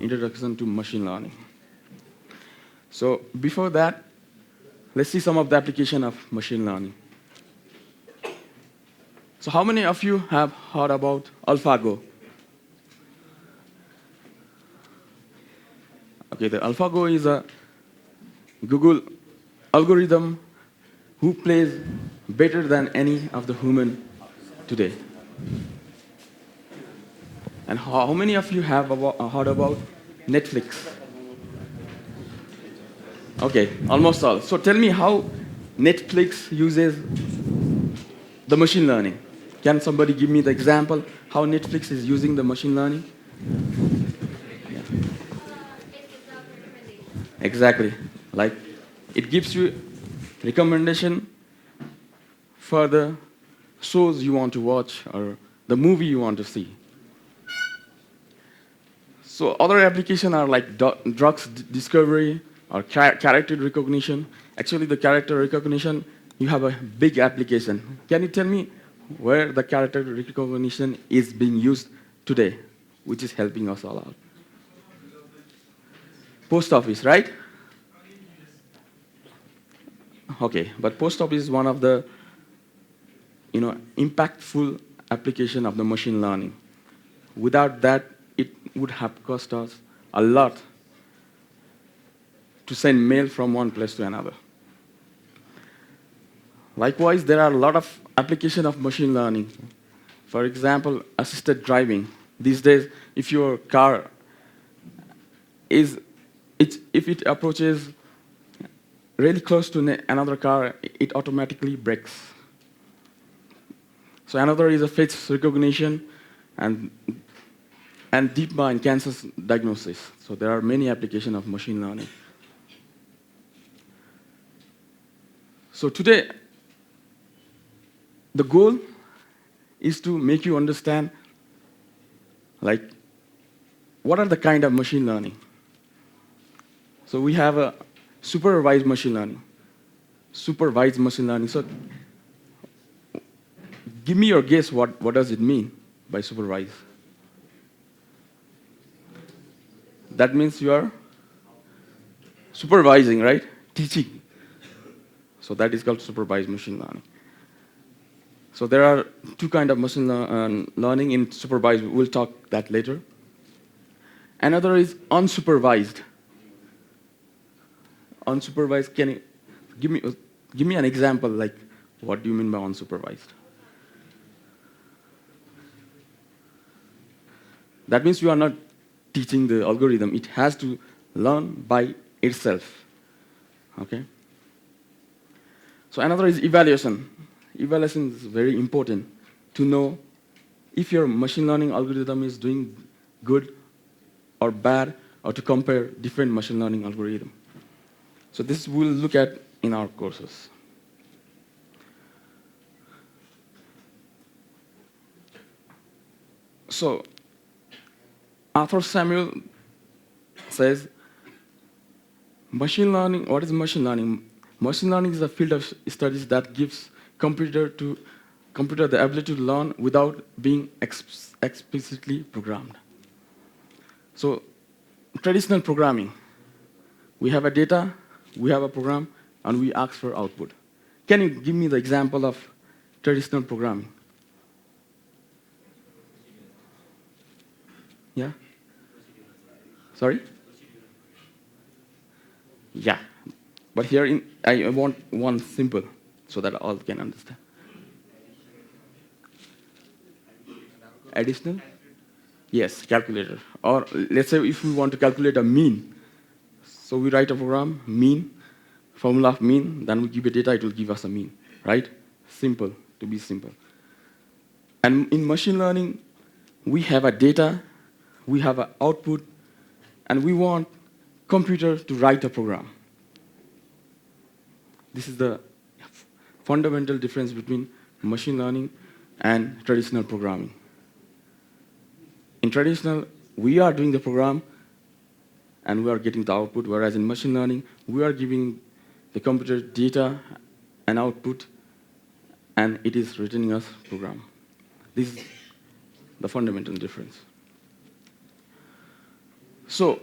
introduction to machine learning. So before that, let's see some of the application of machine learning. So how many of you have heard about AlphaGo? Okay, the AlphaGo is a Google algorithm who plays better than any of the human today. And how many of you have heard about Netflix? Okay, almost all. So tell me how Netflix uses the machine learning. Can somebody give me the example how Netflix is using the machine learning? Yeah. Exactly. Like it gives you recommendation for the shows you want to watch or the movie you want to see. So other applications are like drugs discovery or character recognition. Actually, the character recognition, you have a big application. Can you tell me where the character recognition is being used today, which is helping us all out? Post office, right? Okay, but post office is one of the impactful application of the machine learning. Without that, it would have cost us a lot to send mail from one place to another. Likewise, there are a lot of application of machine learning. For example, assisted driving. These days, if your car if it approaches really close to another car, it automatically brakes. So another is a face recognition and deep mind cancer diagnosis. So there are many applications of machine learning. So today, the goal is to make you understand, like, what are the kind of machine learning? So we have a supervised machine learning. Supervised machine learning. So give me your guess, what does it mean by supervised? That means you are supervising, right? Teaching. So that is called supervised machine learning. So there are two kinds of machine learning in supervised. We'll talk that later. Another is unsupervised. Unsupervised, can you give me an example, like what do you mean by unsupervised? That means you are not teaching the algorithm. It has to learn by itself. Okay? So another is evaluation. Evaluation is very important to know if your machine learning algorithm is doing good or bad, or to compare different machine learning algorithms. So this we'll look at in our courses. So Arthur Samuel says, machine learning, what is machine learning? Machine learning is a field of studies that gives computer the ability to learn without being explicitly programmed. So traditional programming, we have a data, we have a program, and we ask for output. Can you give me the example of traditional programming? Yeah? Sorry? Yeah. But here I want one simple so that all can understand. Additional? Yes, calculator. Or let's say if we want to calculate a mean. So we write a program, mean, formula of mean, then we give it data, it will give us a mean. Right? Simple, to be simple. And in machine learning, we have a data, we have an output, and we want computer to write a program. This is the fundamental difference between machine learning and traditional programming. In traditional, we are doing the program and we are getting the output, whereas in machine learning, we are giving the computer data and output, and it is returning us program. This is the fundamental difference. So,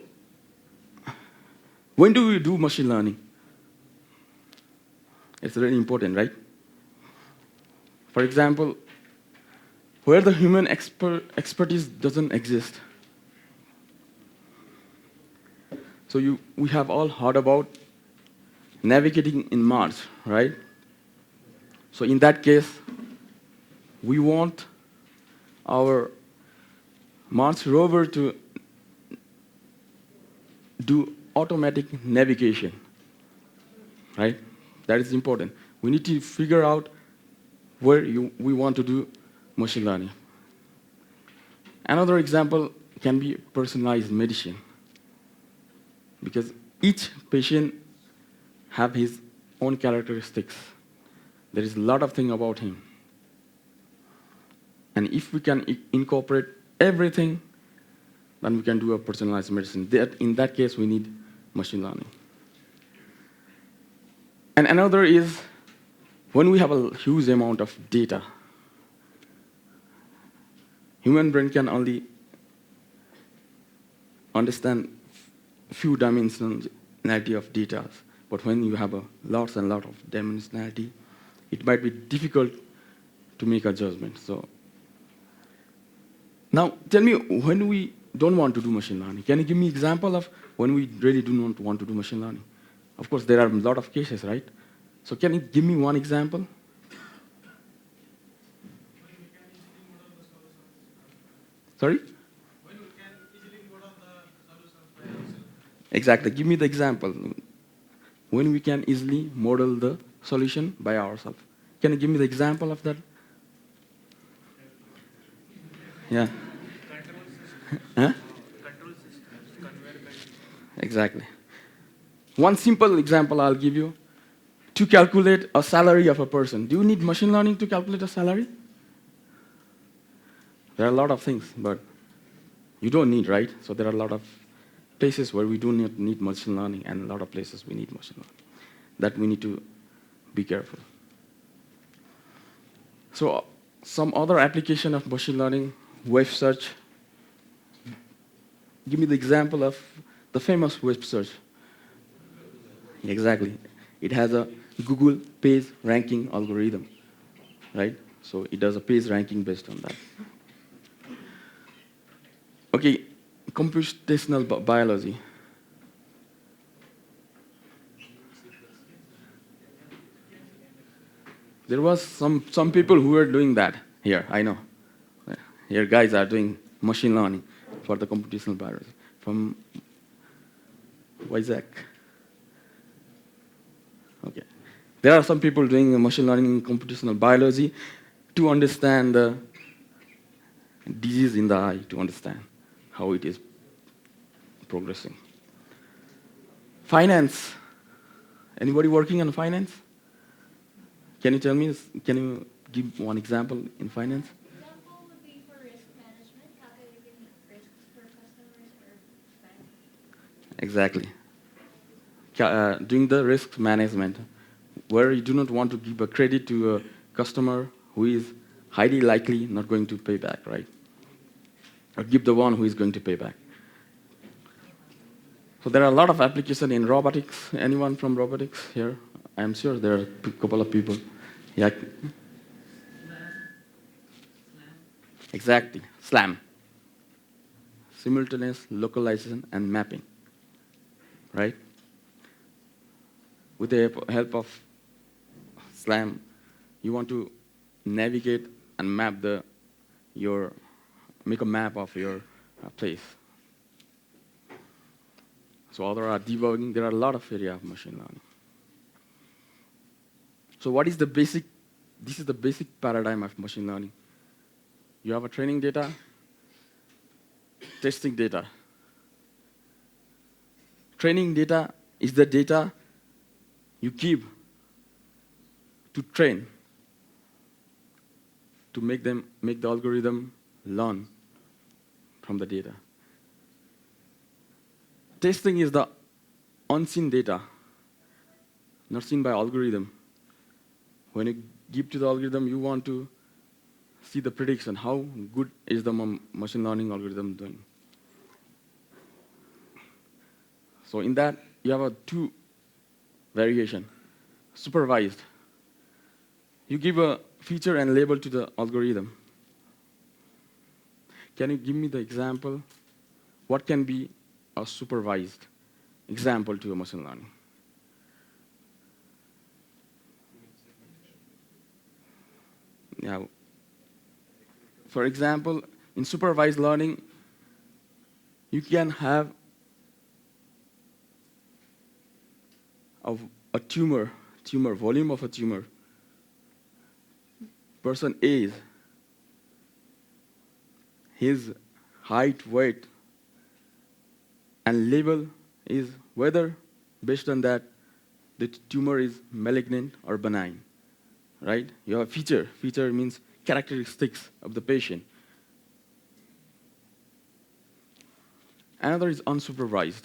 when do we do machine learning? It's very important, right? For example, where the human expertise doesn't exist. So we have all heard about navigating in Mars, right? So in that case, we want our Mars rover to do automatic navigation, right? That is important. We need to figure out where we want to do machine learning. Another example can be personalized medicine, because each patient have his own characteristics. There is a lot of things about him. And if we can incorporate everything, then we can do a personalized medicine. In that case, we need machine learning. And another is when we have a huge amount of data. Human brain can only understand few dimensionality of data. But when you have lots and lots of dimensionality, it might be difficult to make a judgment. So now tell me, when we don't want to do machine learning, can you give me an example of when we really do not want to do machine learning? Of course, there are a lot of cases, right? So can you give me one example? Sorry? When we can easily model the solutions by ourselves. Exactly. Give me the example. When we can easily model the solution by ourselves. Can you give me the example of that? Yeah. Control systems. Huh? Control systems, conveyor belt. Exactly. One simple example I'll give you. To calculate a salary of a person, do you need machine learning to calculate a salary? There are a lot of things, but you don't need, right? So there are a lot of places where we do not need machine learning, and a lot of places we need machine learning. That we need to be careful. So some other application of machine learning, web search. Give me the example of the famous web search. Exactly. It has a Google page ranking algorithm, right? So it does a page ranking based on that. Okay, computational biology. There was some people who were doing that here, I know. Here guys are doing machine learning for the computational biology from Isaac. Okay. There are some people doing machine learning in computational biology to understand the disease in the eye, to understand how it is progressing. Finance. Anybody working on finance? Can you tell me, can you give one example in finance? Example would be for risk management, calculating risks for customers or banks. Exactly. Doing the risk management, where you do not want to give a credit to a customer who is highly likely not going to pay back, right? Or give the one who is going to pay back. So there are a lot of applications in robotics. Anyone from robotics here? I'm sure there are a couple of people. Yeah. Exactly. SLAM. Simultaneous localization and mapping. Right? With the help of SLAM, you want to navigate and map make a map of your place. So there are debugging. There are a lot of areas of machine learning. So what is the basic? This is the basic paradigm of machine learning. You have a training data, testing data. Training data is the data you give to train, to make the algorithm learn from the data. Testing is the unseen data, not seen by algorithm. When you give to the algorithm, you want to see the prediction. How good is the machine learning algorithm doing? So in that, you have a two variation. Supervised. You give a feature and label to the algorithm. Can you give me the example? What can be a supervised example to a machine learning? Yeah. For example, in supervised learning, you can have a tumor volume of a tumor. Person A, his height, weight, and label is whether, based on that, the tumor is malignant or benign, right? You have a feature. Feature means characteristics of the patient. Another is unsupervised.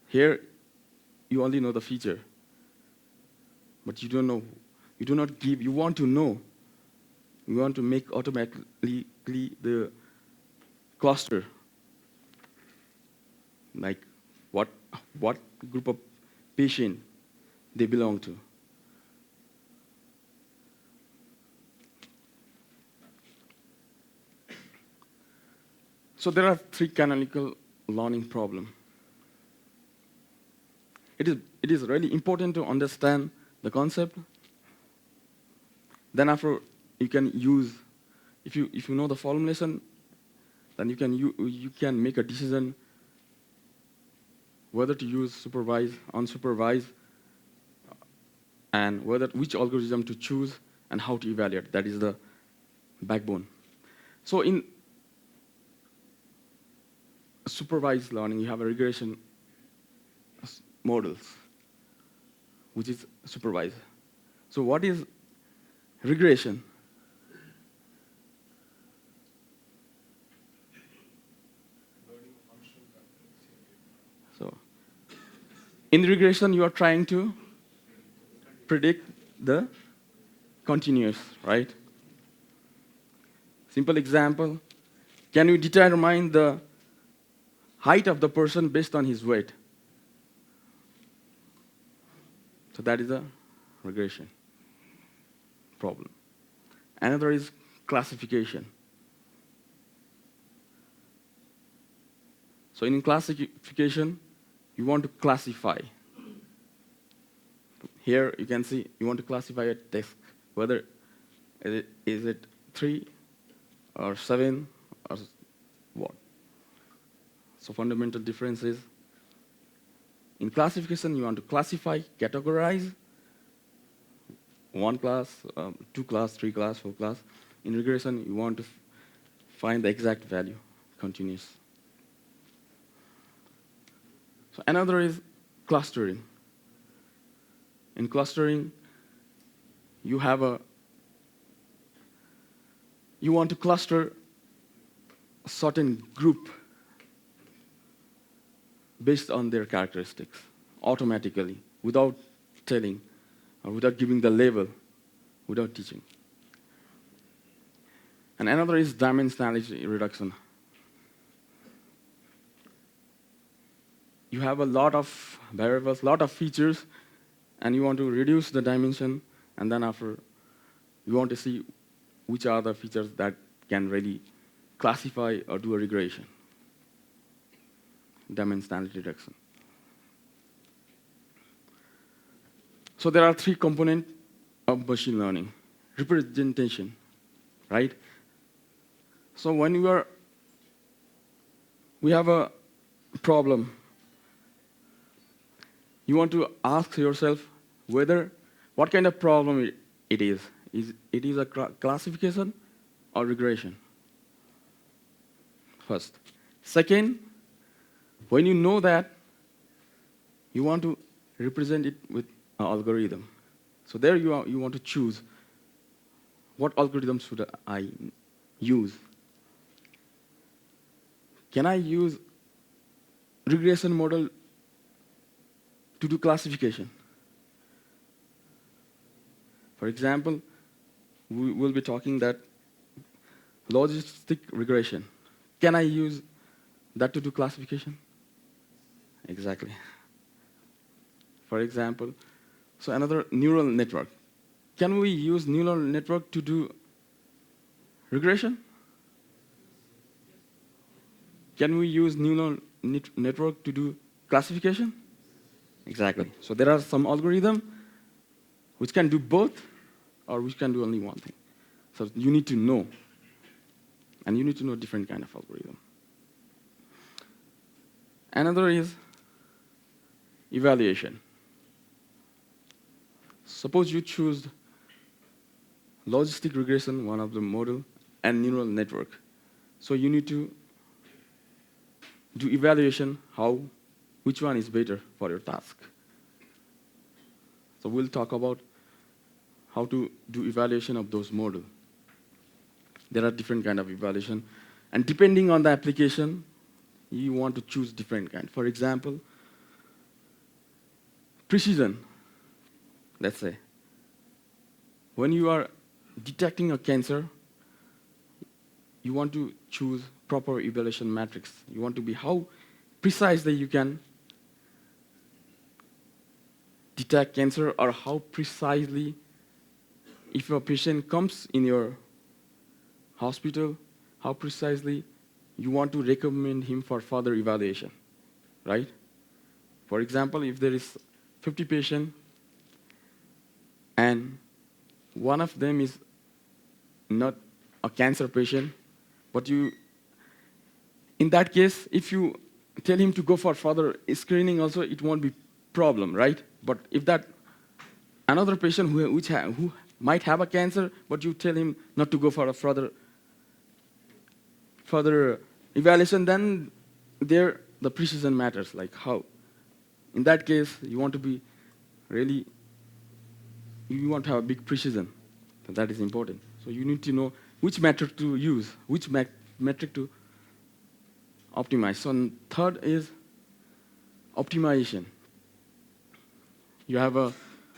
Here, you only know the feature, but you don't know. You do not give. You want to know. You want to make automatically the cluster, like what group of patient they belong to. So there are three canonical learning problems. It is really important to understand the concept. Then after you can use, if you know the formulation, then you can make a decision whether to use supervised, unsupervised, and which algorithm to choose and how to evaluate. That is the backbone. So in supervised learning, you have a regression models, which is supervised. So what is regression? So in regression, you are trying to predict the continuous, right? Simple example, can you determine the height of the person based on his weight? So that is a regression problem. Another is classification. So in classification, you want to classify. Here you can see you want to classify a text, whether is it 3 or 7 or what. So fundamental difference is, in classification you want to classify, categorize, 1 class, 2 class, 3 class, 4 class. In regression you want to find the exact value, continuous. So another is clustering. In clustering, you want to cluster a certain group based on their characteristics automatically, without telling or without giving the label, without teaching. And another is dimensionality reduction. You have a lot of variables, lot of features, and you want to reduce the dimension, and then after, you want to see which are the features that can really classify or do a regression. Dimensionality reduction. So there are 3 components of machine learning. Representation, right? So when we have a problem, you want to ask yourself what kind of problem it is. It is a classification or regression? First. Second, when you know that, you want to represent it with an algorithm. So there you want to choose what algorithm should I use. Can I use regression model to do classification? For example, we will be talking that logistic regression. Can I use That to do classification? Exactly. For example, so another neural network. Can we use neural network to do regression? Can we use neural network to do classification? Exactly. So there are some algorithms which can do both or which can do only one thing. So you need to know. And you need to know different kind of algorithm. Another is evaluation. Suppose you choose logistic regression, one of the model, and neural network. So you need to do evaluation which one is better for your task. So we'll talk about how to do evaluation of those models. There are different kind of evaluation, and depending on the application, you want to choose different kind. For example, precision, let's say. When you are detecting a cancer, you want to choose proper evaluation matrix. You want to be how precisely you can detect cancer, or how precisely, if a patient comes in your hospital, how precisely you want to recommend him for further evaluation, right? For example, if there is 50 patients and one of them is not a cancer patient, but in that case, if you tell him to go for further screening also, it won't be problem, right? But if that another patient who might have a cancer, but you tell him not to go for a further evaluation, then there the precision matters, like how. In that case, you want to have a big precision. So that is important. So you need to know which metric to use, which metric to optimize. So third is optimization. You have a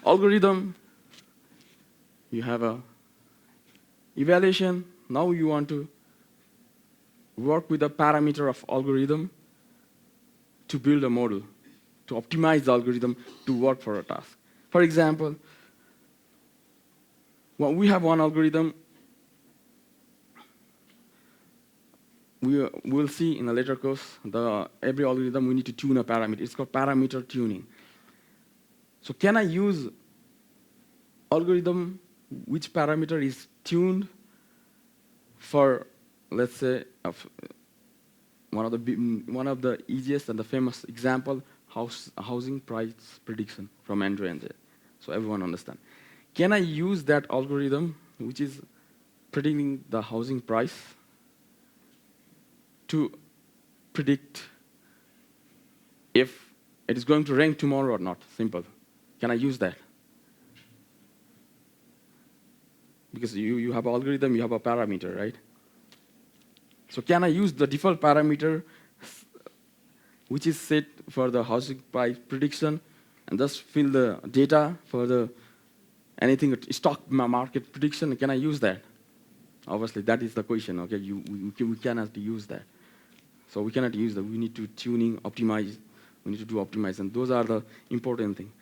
algorithm, you have a evaluation. Now you want to work with a parameter of algorithm to build a model, to optimize the algorithm to work for a task. For example, we have one algorithm. We will see in a later course, every algorithm we need to tune a parameter. It's called parameter tuning. So can I use algorithm which parameter is tuned for, let's say, one of the easiest and the famous example, housing price prediction from Andrew and Jay. So everyone understand. Can I use that algorithm which is predicting the housing price to predict if it is going to rain tomorrow or not? Simple. Can I use that? Because you have an algorithm, you have a parameter, right? So can I use the default parameter which is set for the housing price prediction and just fill the data for the anything stock market prediction? Can I use that? Obviously, that is the question. Okay, we cannot use that. So we cannot use that. We need to optimize. We need to do optimize, and those are the important things.